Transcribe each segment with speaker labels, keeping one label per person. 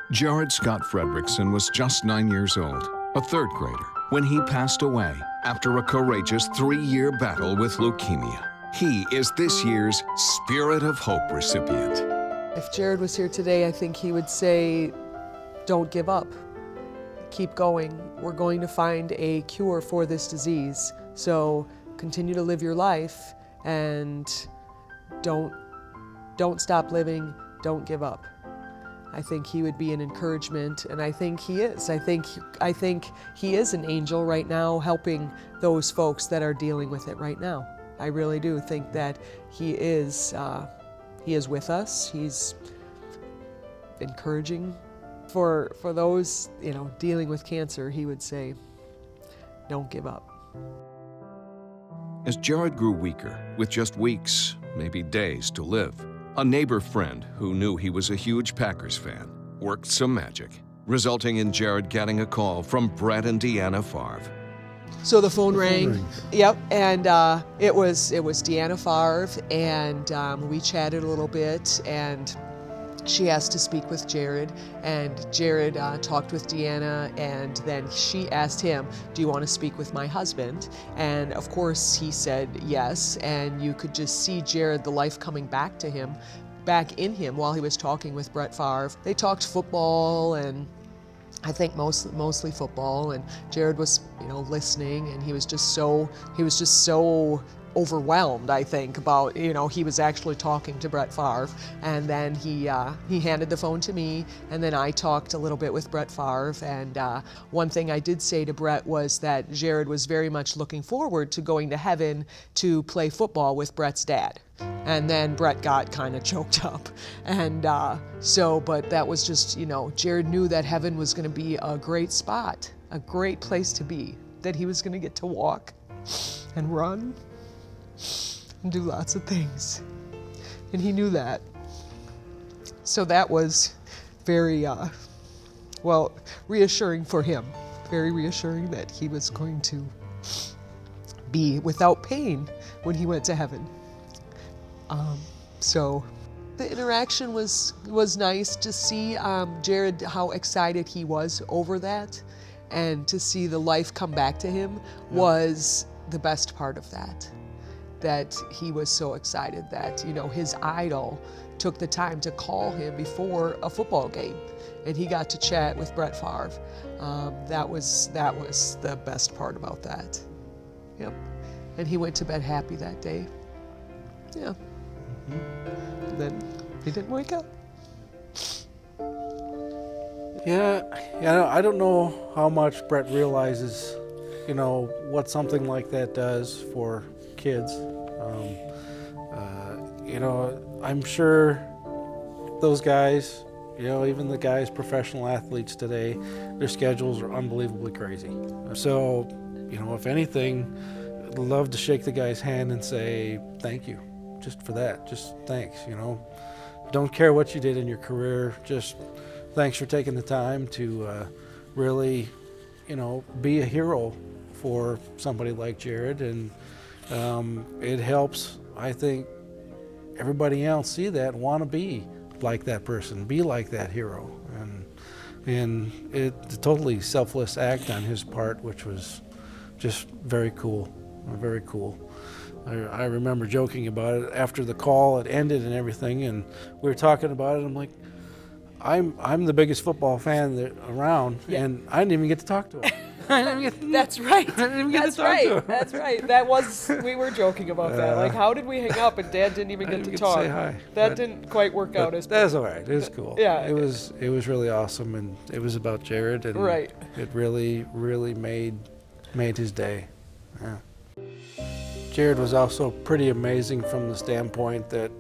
Speaker 1: Jared Scott Fredrickson was just 9 years old, a third grader, when he passed away after a courageous 3-year battle with leukemia. He is this year's Spirit of Hope recipient.
Speaker 2: If Jared was here today, I think he would say, don't give up. Keep going. We're going to find a cure for this disease. So continue to live your life and don't stop living, don't give up. I think he would be an encouragement, and I think he is. I think he is an angel right now helping those folks that are dealing with it right now. I really do think that he is with us. He's encouraging. For those, dealing with cancer, he would say, don't give up.
Speaker 1: As Jared grew weaker, with just weeks, maybe days to live, a neighbor friend who knew he was a huge Packers fan worked some magic, resulting in Jared getting a call from Brett and Deanna Favre.
Speaker 2: So the phone rang. Yep, and it was Deanna Favre, and we chatted a little bit, and she asked to speak with Jared, and Jared talked with Deanna, and then she asked him, do you want to speak with my husband? And of course he said yes, and you could just see Jared, the life coming back in him while he was talking with Brett Favre. They talked football, and I think mostly football, and Jared was listening, and he was just so overwhelmed, I think, about, he was actually talking to Brett Favre, and then he handed the phone to me, and then I talked a little bit with Brett Favre, and one thing I did say to Brett was that Jared was very much looking forward to going to heaven to play football with Brett's dad. And then Brett got kind of choked up, and but that was just, Jared knew that heaven was going to be a great spot, a great place to be, that he was going to get to walk and run and do lots of things, and he knew that. So that was very, reassuring for him, very reassuring that he was going to be without pain when he went to heaven. So the interaction was nice to see Jared, how excited he was over that, and to see the life come back to him was the best part of that. That he was so excited that, his idol took the time to call him before a football game, and he got to chat with Brett Favre. That was the best part about that. Yep. And he went to bed happy that day. Yeah. And then he didn't wake up.
Speaker 3: Yeah, I don't know how much Brett realizes, what something like that does for kids. I'm sure those guys, even the guys, professional athletes today, their schedules are unbelievably crazy. So, if anything, I'd love to shake the guy's hand and say thank you, just for that. Just thanks. Don't care what you did in your career. Just thanks for taking the time to really, be a hero for somebody like Jared, and it helps, I think, everybody else see that and want to be like that person, be like that hero, and it's a totally selfless act on his part, which was just very cool, very cool. I remember joking about it after the call, it ended and everything, and we were talking about it. I'm like, I'm the biggest football fan around, yeah. And I didn't even get to talk to him.
Speaker 2: That's right.
Speaker 3: I didn't even get to talk to him.
Speaker 2: That's right. We were joking about that. Like, how did we hang up and Dad didn't even get to talk?
Speaker 3: Say hi.
Speaker 2: That didn't quite work out as
Speaker 3: that's all right. It was cool.
Speaker 2: Yeah.
Speaker 3: It was really awesome, and it was about Jared, and
Speaker 2: right.
Speaker 3: It really made his day. Yeah. Jared was also pretty amazing from the standpoint that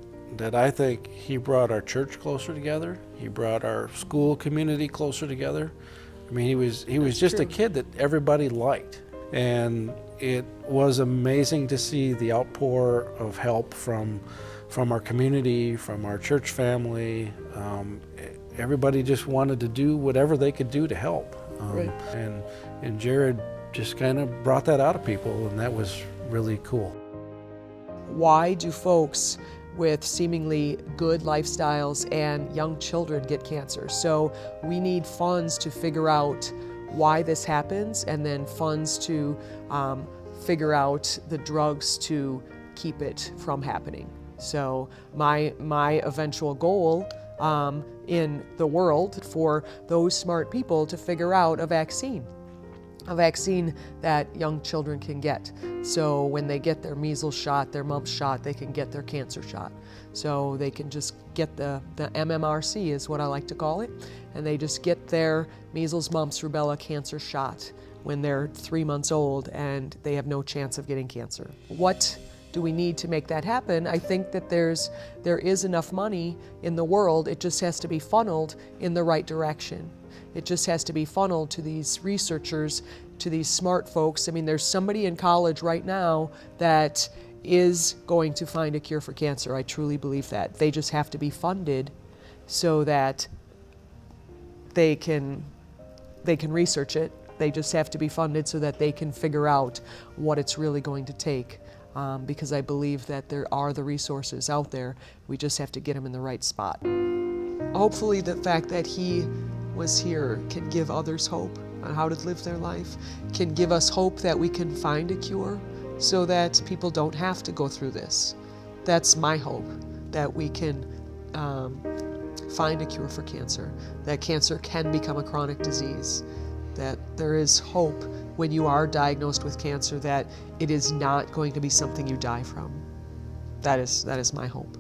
Speaker 3: I think he brought our church closer together. He brought our school community closer together. I mean, he was just a kid that everybody liked, and it was amazing to see the outpour of help from our community, from our church family. Everybody just wanted to do whatever they could do to help,
Speaker 2: right.
Speaker 3: And Jared just kind of brought that out of people, and that was really cool.
Speaker 2: Why do folks with seemingly good lifestyles, and young children get cancer. So we need funds to figure out why this happens, and then funds to figure out the drugs to keep it from happening. So my eventual goal in the world for those smart people to figure out a vaccine that young children can get. So when they get their measles shot, their mumps shot, they can get their cancer shot. So they can just get the MMRC is what I like to call it, and they just get their measles, mumps, rubella cancer shot when they're 3 months old and they have no chance of getting cancer. What do we need to make that happen? I think that there is enough money in the world. It just has to be funneled in the right direction. It just has to be funneled to these researchers, to these smart folks. I mean, there's somebody in college right now that is going to find a cure for cancer. I truly believe that. They just have to be funded so that they can research it. They just have to be funded so that they can figure out what it's really going to take. Because I believe that there are the resources out there. We just have to get them in the right spot. Hopefully the fact that he was here can give others hope on how to live their life, can give us hope that we can find a cure so that people don't have to go through this. That's my hope, that we can find a cure for cancer, that cancer can become a chronic disease, that there is hope when you are diagnosed with cancer, that it is not going to be something you die from. That is my hope.